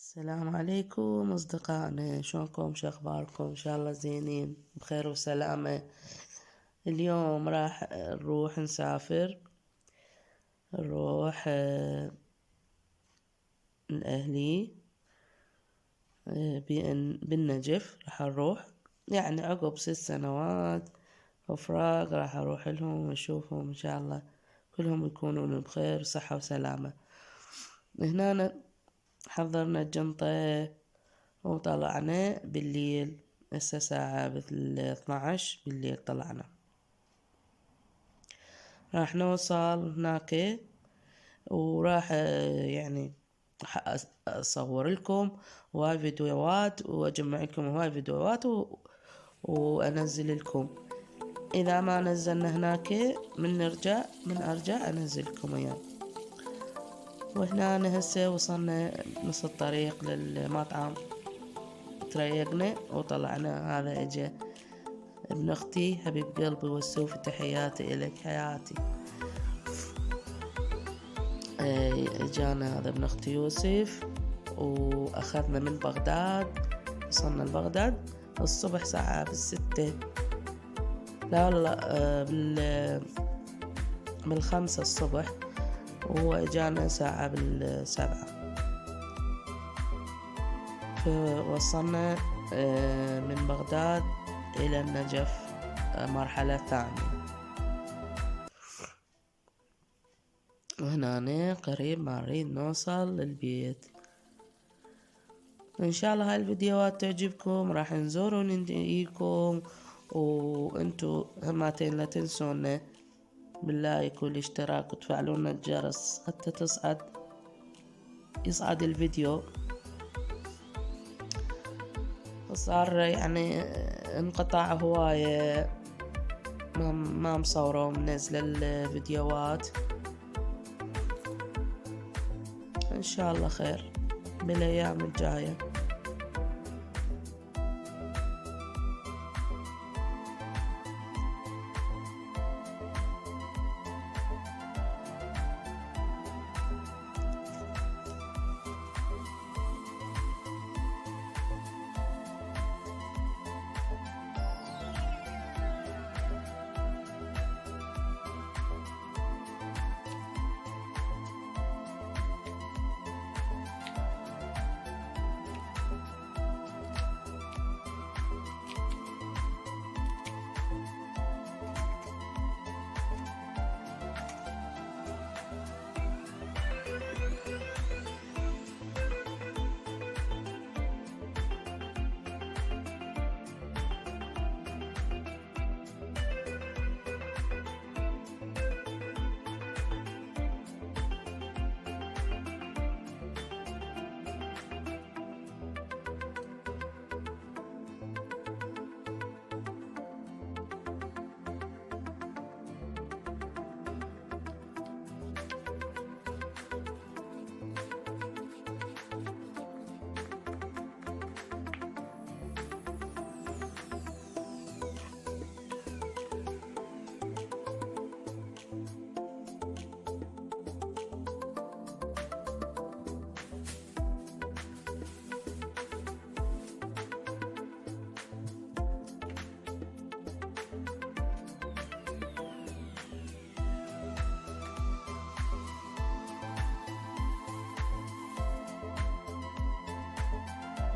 السلام عليكم أصدقائنا، شلونكم؟ شو أخباركم؟ إن شاء الله زينين بخير وسلامة. اليوم راح نروح نسافر، نروح لأهلي بالنجف. راح نروح يعني عقب 6 سنوات وفراق، راح أروح لهم وأشوفهم إن شاء الله كلهم يكونون بخير وصحة وسلامة. هنا حضرنا الجنطة وطلعنا بالليل، هسه ساعة مثل 12 بالليل طلعنا. راح نوصل هناك وراح يعني أصور لكم هواي فيديوهات وأجمع لكم هواي فيديوهات وأنزل لكم. إذا ما نزلنا هناك من أرجع أنزل لكم إياه. وهنا هسه وصلنا نص الطريق للمطعم، تريقنا وطلعنا. هذا اجا ابن اختي حبيب قلبي والسوفي، تحياتي الك حياتي. اجانا هذا ابن اختي يوسف، واخذنا من بغداد. وصلنا لبغداد الصبح ساعة بال6، لا والله بال5 الصبح، وهو اجانا ساعة بال7. فوصلنا من بغداد إلى النجف مرحلة ثانية. وهنا قريب ما نريد نوصل للبيت. إن شاء الله هاي الفيديوهات تعجبكم، راح نزور ونجيكم. وانتو هماتين لا تنسونا باللايك والاشتراك وتفعلون الجرس حتى يصعد الفيديو. صار يعني انقطع هواية، ما مصورة ومنزلة الفيديوهات. ان شاء الله خير بالايام الجاية.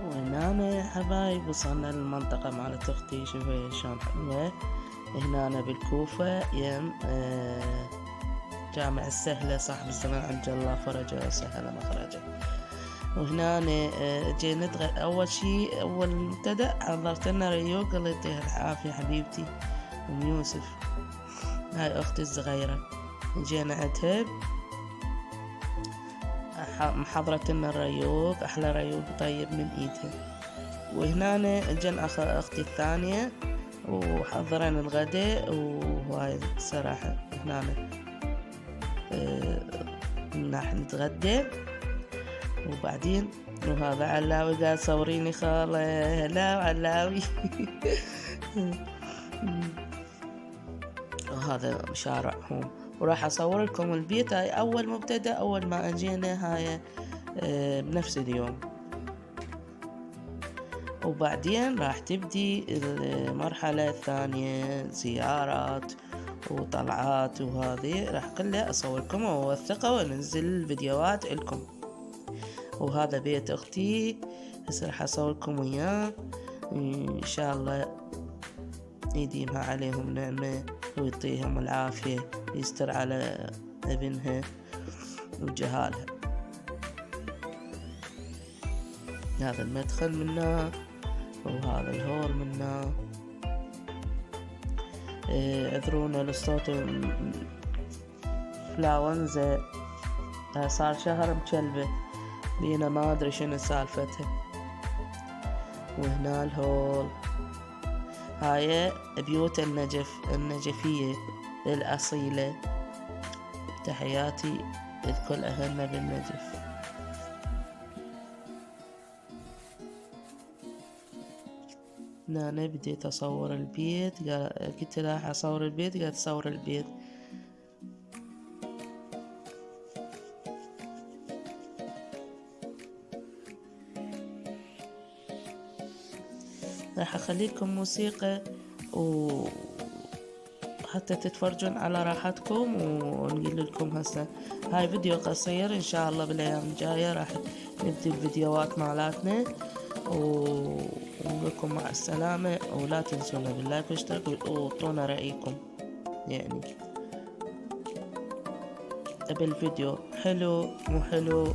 وهنا يا حبايب وصلنا للمنطقة مالت اختي. شوفوا شلون حلوة. هنا بالكوفة يم جامع السهلة صاحب الزمان عجل الله فرجه وسهل مخرجه. وهنا جينا اول شي اول مبتدأ حضرت لنا ريوق، الله يعطيها العافية حبيبتي ام يوسف، هاي اختي الصغيرة. جينا عتب محضرة لنا الريوق، احلى ريوق طيب من ايدها. وهنا جن اختي الثانية وحضرنا الغداء. وهاي صراحة هنا راح نتغدى. وبعدين وهذا علاوي قال صوريني خالة. هلا علاوي. وهذا شارعهم. وراح اصور لكم البيت. هاي اول مبتدأ، اول ما اجينا هاي بنفس اليوم. وبعدين راح تبدي المرحلة الثانية، زيارات وطلعات، وهذه راح كلها أصوركم وأوثقها وأنزل الفيديوهات لكم. وهذا بيت أختي هسه راح أصوركم وياه، إن شاء الله يديمها عليهم نعمة ويعطيهم العافية، يستر على ابنها وجهالها. هذا المدخل منا وهذا الهول منا. اعذرونا للصوت فلاونزا، صار شهر مكلبة بينا ما ادري شنو سالفتها. وهنا الهول، هاي بيوت النجفية الأصيلة. تحياتي لكل أهلنا بالنجف. أنا بديت أصور البيت، قلت راح أصور البيت، قالت صور البيت. راح أخليكم موسيقى حتى تتفرجون على راحتكم، ونقول لكم هسه هاي فيديو قصير. إن شاء الله بالأيام الجاية راح نبدي الفيديوهات مالاتنا، ونقول لكم مع السلامة. ولا تنسونا باللايك واشتراك وطونا رأيكم يعني بالفيديو، حلو مو حلو.